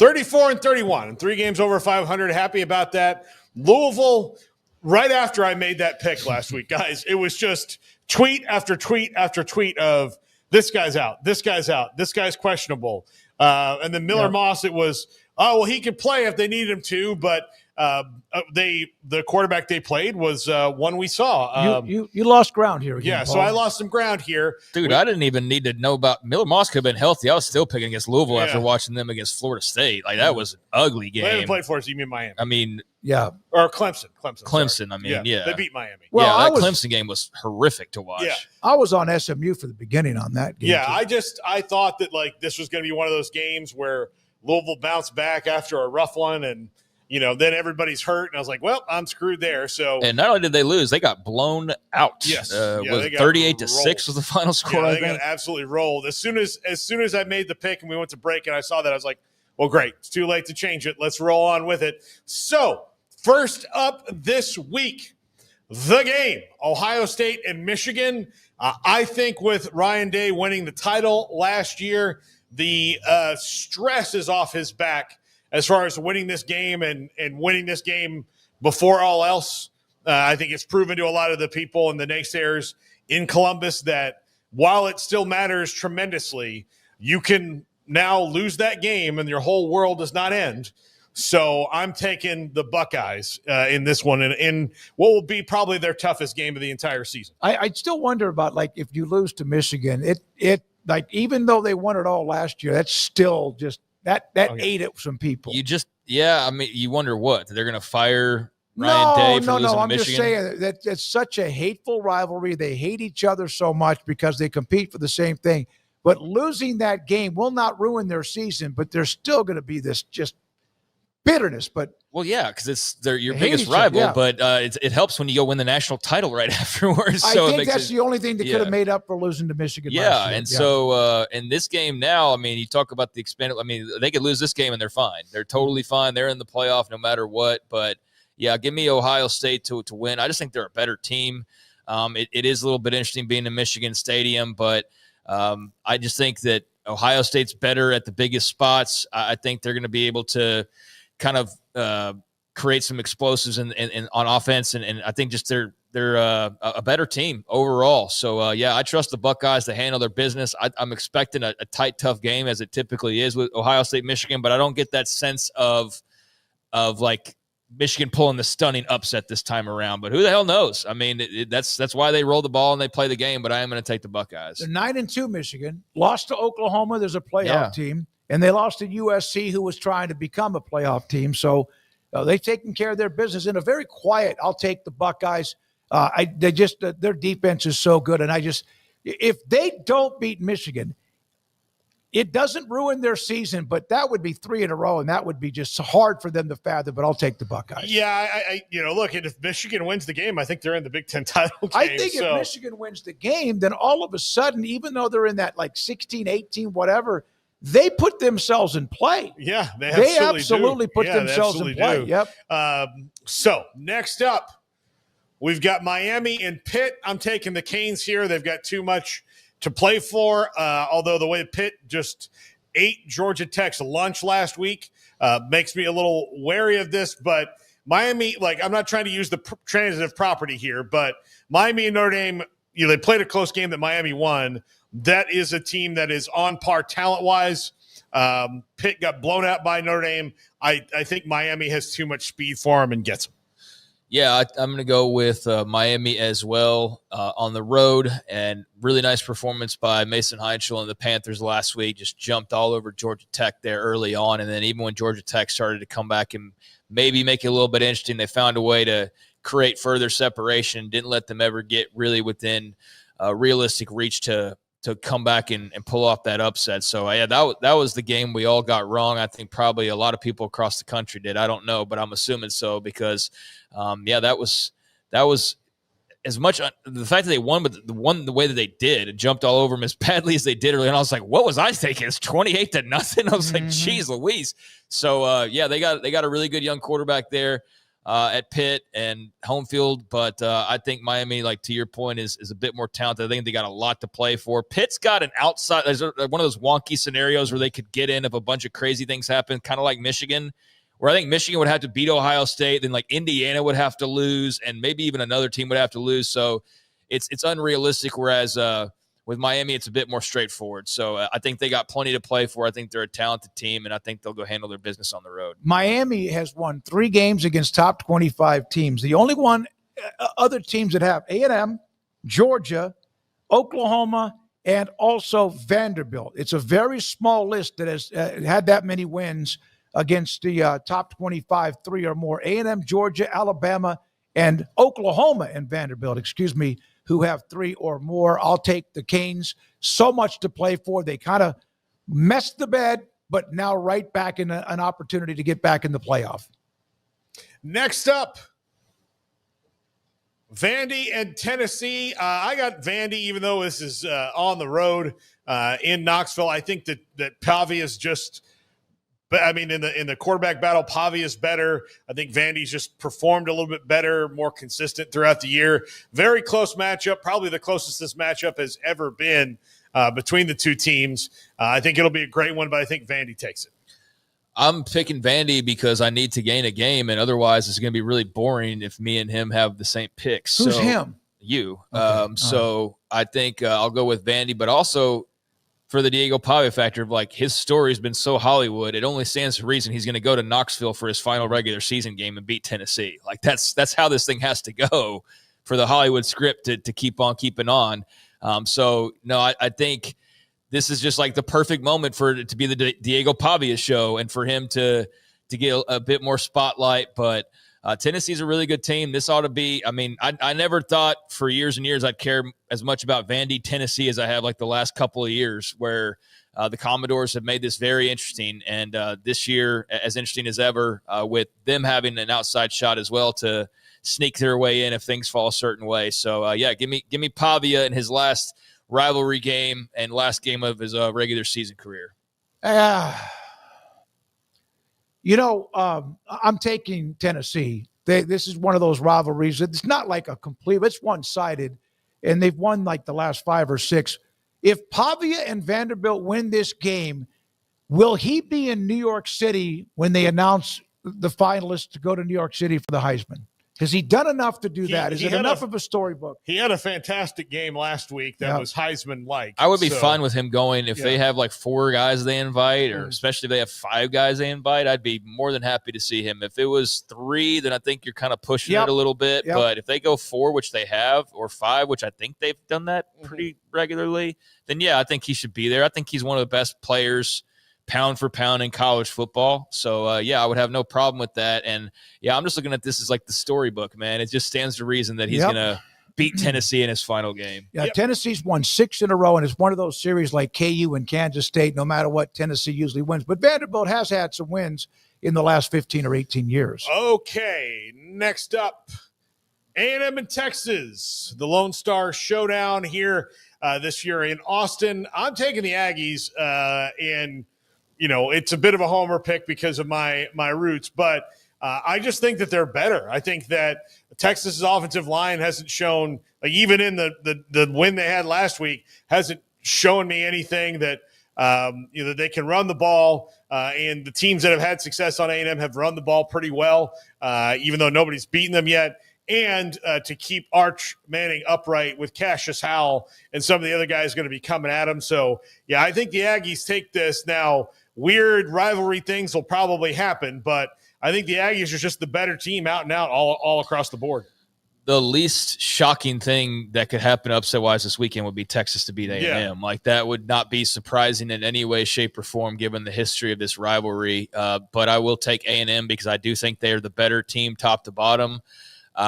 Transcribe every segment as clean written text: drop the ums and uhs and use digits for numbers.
34-31, and 3 games over 500. Happy about that. Louisville, right after I made that pick last week, guys, it was just tweet after tweet after tweet of this guy's out, this guy's out, this guy's questionable. And then Miller Moss, it was, he could play if they needed him to, but the quarterback they played was one we saw. You lost ground here again, yeah, Paul. so I lost some ground here. Dude, I didn't even need to know about Miller Moss. Could have been healthy. I was still picking against Louisville after watching them against Florida State. Like, that was an ugly game. They haven't played for us. You mean Miami? I mean, or Clemson. Clemson. I mean, they beat Miami. Well, that Clemson game was horrific to watch. Yeah. I was on SMU for the beginning on that game. Yeah, I thought that like this was going to be one of those games where Louisville bounced back after a rough one, and then everybody's hurt, and I was like, well, I'm screwed there. So, and not only did they lose, they got blown out. Yes, was 38-6 was the final score. Yeah, they got absolutely rolled. As soon as I made the pick and we went to break, and I saw that, I was like, well, great, it's too late to change it. Let's roll on with it. So, first up this week, the game, Ohio State and Michigan. I think with Ryan Day winning the title last year, the stress is off his back as far as winning this game and winning this game before all else. I think it's proven to a lot of the people and the naysayers in Columbus that while it still matters tremendously, you can now lose that game and your whole world does not end. So I'm taking the Buckeyes in this one in what will be probably their toughest game of the entire season. I still wonder about, like, if you lose to Michigan, it like, even though they won it all last year, that's still just that ate at some people. You wonder what they're going to fire Ryan Day for losing to Michigan. I'm just saying that it's such a hateful rivalry. They hate each other so much because they compete for the same thing. But losing that game will not ruin their season, but there's still going to be this just bitterness. But because it's your biggest rival, but it helps when you go win the national title right afterwards. I think that's the only thing that could have made up for losing to Michigan. Yeah, and so in this game now, I mean, you talk about the expanded. I mean, they could lose this game and they're fine. They're totally fine. They're in the playoff no matter what. But give me Ohio State to win. I just think they're a better team. It is a little bit interesting being in Michigan Stadium, but I just think that Ohio State's better at the biggest spots. I think they're going to be able to kind of create some explosives on offense, and I think just they're a better team overall. So I trust the Buckeyes to handle their business. I'm expecting a tight, tough game as it typically is with Ohio State, Michigan, but I don't get that sense of like Michigan pulling the stunning upset this time around. But who the hell knows? I mean, that's why they roll the ball and they play the game. But I am going to take the Buckeyes. They're 9-2. Michigan lost to Oklahoma. There's a playoff team. And they lost to USC, who was trying to become a playoff team. So they've taken care of their business in a very quiet. I'll take the Buckeyes. Their defense is so good. And if they don't beat Michigan, it doesn't ruin their season, but that would be 3 in a row, and that would be just hard for them to fathom. But I'll take the Buckeyes. Yeah, look, if Michigan wins the game, I think they're in the Big Ten title game. I think if Michigan wins the game, then all of a sudden, even though they're in that like 16, 18, whatever, they put themselves in play. Yeah, they absolutely put themselves in play. Yep. So next up, we've got Miami and Pitt. I'm taking the Canes here. They've got too much to play for, although the way Pitt just ate Georgia Tech's lunch last week makes me a little wary of this. But Miami, I'm not trying to use the transitive property here, but Miami and Notre Dame, they played a close game that Miami won. That is a team that is on par talent-wise. Pitt got blown out by Notre Dame. I think Miami has too much speed for them and gets them. Yeah, I'm going to go with Miami as well on the road, and really nice performance by Mason Heinschel and the Panthers last week. Just jumped all over Georgia Tech there early on, and then even when Georgia Tech started to come back and maybe make it a little bit interesting, they found a way to create further separation, didn't let them ever get really within realistic reach to come back and pull off that upset. So, that was the game we all got wrong. I think probably a lot of people across the country did. I don't know, but I'm assuming so because, that was as much the fact that they won, but the way that they did and jumped all over them as badly as they did early. And I was like, what was I thinking? It's 28-0. I was like, geez Louise. So, they got a really good young quarterback there. at Pitt and home field. But I think Miami, like to your point, is a bit more talented. I think they got a lot to play for. Pitt's got an outside – there's one of those wonky scenarios where they could get in if a bunch of crazy things happen, kind of like Michigan, where I think Michigan would have to beat Ohio State, then like Indiana would have to lose, and maybe even another team would have to lose. So it's unrealistic, whereas with Miami, it's a bit more straightforward. So I think they got plenty to play for. I think they're a talented team, and I think they'll go handle their business on the road. Miami has won 3 games against top 25 teams. The only one other teams that have A&M, Georgia, Oklahoma, and also Vanderbilt. It's a very small list that has had that many wins against the top 25, 3 or more. A&M, Georgia, Alabama, and Oklahoma and Vanderbilt, who have 3 or more. I'll take the Canes. So much to play for. They kind of messed the bed, but now right back in an opportunity to get back in the playoff. Next up, Vandy and Tennessee. I got Vandy, even though this is on the road in Knoxville. I think that Pavia is just – but I mean, in the quarterback battle, Pavia is better. I think Vandy's just performed a little bit better, more consistent throughout the year. Very close matchup, probably the closest this matchup has ever been between the two teams. I think it'll be a great one, but I think Vandy takes it. I'm picking Vandy because I need to gain a game, and otherwise it's going to be really boring if me and him have the same picks. Who's him? You. Okay. So I think I'll go with Vandy, but also for the Diego Pavia factor of like his story has been so Hollywood, it only stands to reason he's going to go to Knoxville for his final regular season game and beat Tennessee. Like that's how this thing has to go for the Hollywood script to keep on keeping on. So no, I think this is just like the perfect moment for it to be the Diego Pavia show and for him to get a bit more spotlight. But Tennessee's a really good team. This ought to be, I mean, I never thought for years and years I'd care as much about Vandy, Tennessee as I have like the last couple of years where the Commodores have made this very interesting. And this year, as interesting as ever, with them having an outside shot as well to sneak their way in if things fall a certain way. So, give me Pavia in his last rivalry game and last game of his regular season career. I'm taking Tennessee. This is one of those rivalries. It's not like a complete, it's one-sided, and they've won like the last 5 or 6. If Pavia and Vanderbilt win this game, will he be in New York City when they announce the finalists to go to New York City for the Heisman? Has he done enough to do that? Is it enough of a storybook? He had a fantastic game last week that was Heisman-like. I would be fine with him going if they have like 4 guys they invite, or especially if they have 5 guys they invite. I'd be more than happy to see him. If it was 3, then I think you're kind of pushing it a little bit. But if they go 4, which they have, or 5, which I think they've done that pretty regularly, then I think he should be there. I think he's one of the best players pound for pound in college football. So, I would have no problem with that. And, I'm just looking at this as like the storybook, man. It just stands to reason that he's going to beat Tennessee in his final game. Tennessee's won 6 in a row, and it's one of those series like KU and Kansas State, no matter what, Tennessee usually wins. But Vanderbilt has had some wins in the last 15 or 18 years. Okay, next up, A&M and Texas, the Lone Star Showdown here this year in Austin. I'm taking the Aggies in – it's a bit of a homer pick because of my roots, but I just think that they're better. I think that Texas's offensive line hasn't shown, like even in the win they had last week, hasn't shown me anything that they can run the ball. And the teams that have had success on A&M have run the ball pretty well, even though nobody's beaten them yet. And to keep Arch Manning upright with Cassius Howell and some of the other guys going to be coming at him. So, I think the Aggies take this. Now, weird rivalry things will probably happen, but I think the Aggies are just the better team out and out all across the board. The least shocking thing that could happen upset-wise this weekend would be Texas to beat A&M. Yeah. Like, that would not be surprising in any way, shape, or form given the history of this rivalry. But I will take A&M because I do think they are the better team top to bottom.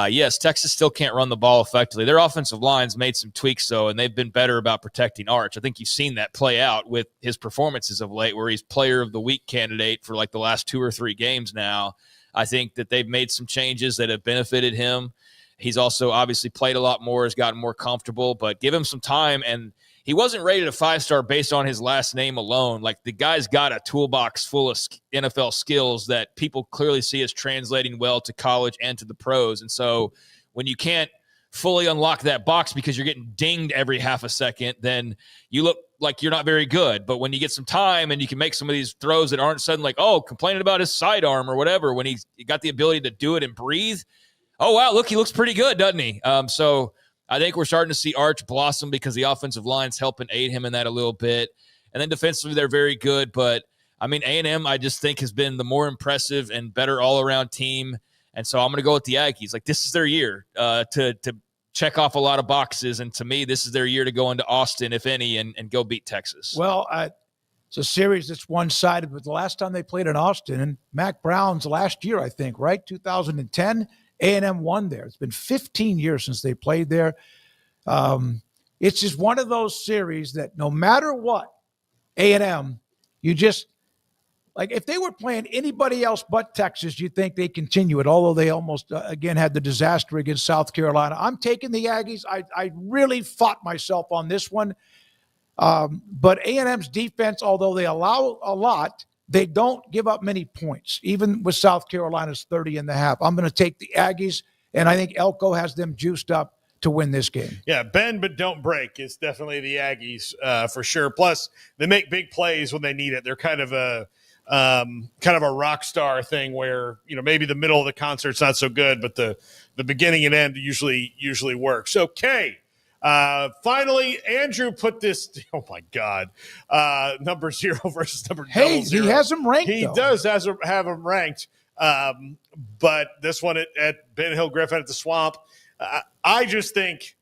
Yes, Texas still can't run the ball effectively. Their offensive line's made some tweaks, though, and they've been better about protecting Arch. I think you've seen that play out with his performances of late, where he's player of the week candidate for like the last 2 or 3 games now. I think that they've made some changes that have benefited him. He's also obviously played a lot more, has gotten more comfortable, but give him some time, and he wasn't rated a 5-star based on his last name alone. Like, the guy's got a toolbox full of NFL skills that people clearly see as translating well to college and to the pros. And so when you can't fully unlock that box because you're getting dinged every half a second, then you look like you're not very good. But when you get some time and you can make some of these throws that aren't sudden like, oh, complaining about his sidearm or whatever, when he's got the ability to do it and breathe, oh, wow, look, he looks pretty good, doesn't he? So I think we're starting to see Arch blossom because the offensive line's helping aid him in that a little bit. And then defensively, they're very good. But, I mean, A&M, I just think, has been the more impressive and better all-around team. And so I'm going to go with the Aggies. Like, this is their year to check off a lot of boxes. And to me, this is their year to go into Austin, if any, and go beat Texas. Well, it's a series that's one-sided. But the last time they played in Austin, and Mac Brown's last year, I think, right? 2010, A&M won there. It's been 15 years since they played there. It's just one of those series that no matter what, A&M, you just – like, if they were playing anybody else but Texas, you'd think they'd continue it, although they almost, again, had the disaster against South Carolina. I'm taking the Aggies. I really fought myself on this one. But A&M's defense, although they allow a lot, they don't give up many points, even with South Carolina's 30.5. I'm going to take the Aggies, and I think Elko has them juiced up to win this game. Yeah, bend but don't break is definitely the Aggies for sure. Plus, they make big plays when they need it. They're kind of a rock star thing where, you know, maybe the middle of the concert's not so good, but the beginning and end usually works. Okay. Finally, Andrew put this, oh my God, number 0 versus number 0. He has them ranked. He though. does have them ranked. But this one at Ben Hill Griffin at the Swamp, I just think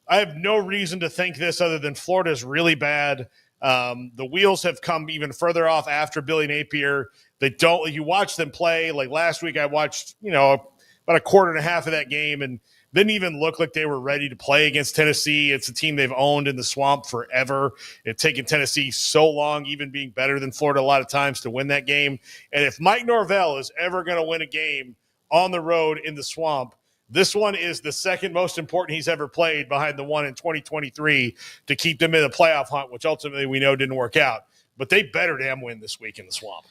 I have no reason to think this other than Florida's really bad. The wheels have come even further off after Billy Napier. You watch them play. Like last week, I watched, about a quarter and a half of that game and didn't even look like they were ready to play against Tennessee. It's a team they've owned in the Swamp forever. It's taken Tennessee so long, even being better than Florida a lot of times, to win that game. And if Mike Norvell is ever going to win a game on the road in the Swamp, this one is the second most important he's ever played behind the one in 2023 to keep them in the playoff hunt, which ultimately we know didn't work out. But they better damn win this week in the Swamp.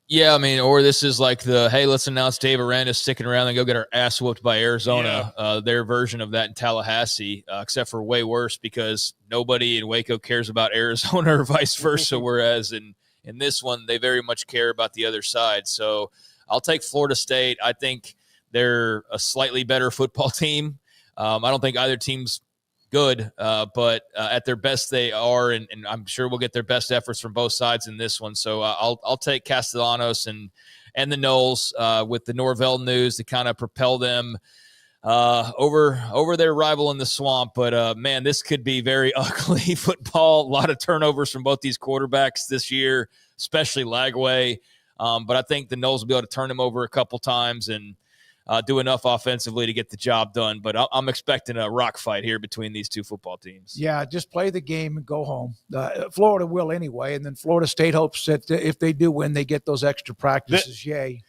Yeah, I mean, or this is like hey, let's announce Dave Aranda's sticking around and go get our ass whooped by Arizona, their version of that in Tallahassee, except for way worse because nobody in Waco cares about Arizona or vice versa, whereas in this one, they very much care about the other side. So I'll take Florida State. I think they're a slightly better football team. I don't think either team's good, but at their best they are, and I'm sure we'll get their best efforts from both sides in this one. So I'll take Castellanos and the Knowles with the Norvell news to kind of propel them over their rival in the Swamp. But, man, this could be very ugly football. A lot of turnovers from both these quarterbacks this year, especially Lagway. But I think the Knowles will be able to turn him over a couple times and do enough offensively to get the job done. But I'm expecting a rock fight here between these two football teams. Yeah, just play the game and go home. Florida will anyway, and then Florida State hopes that if they do win, they get those extra practices. Yay.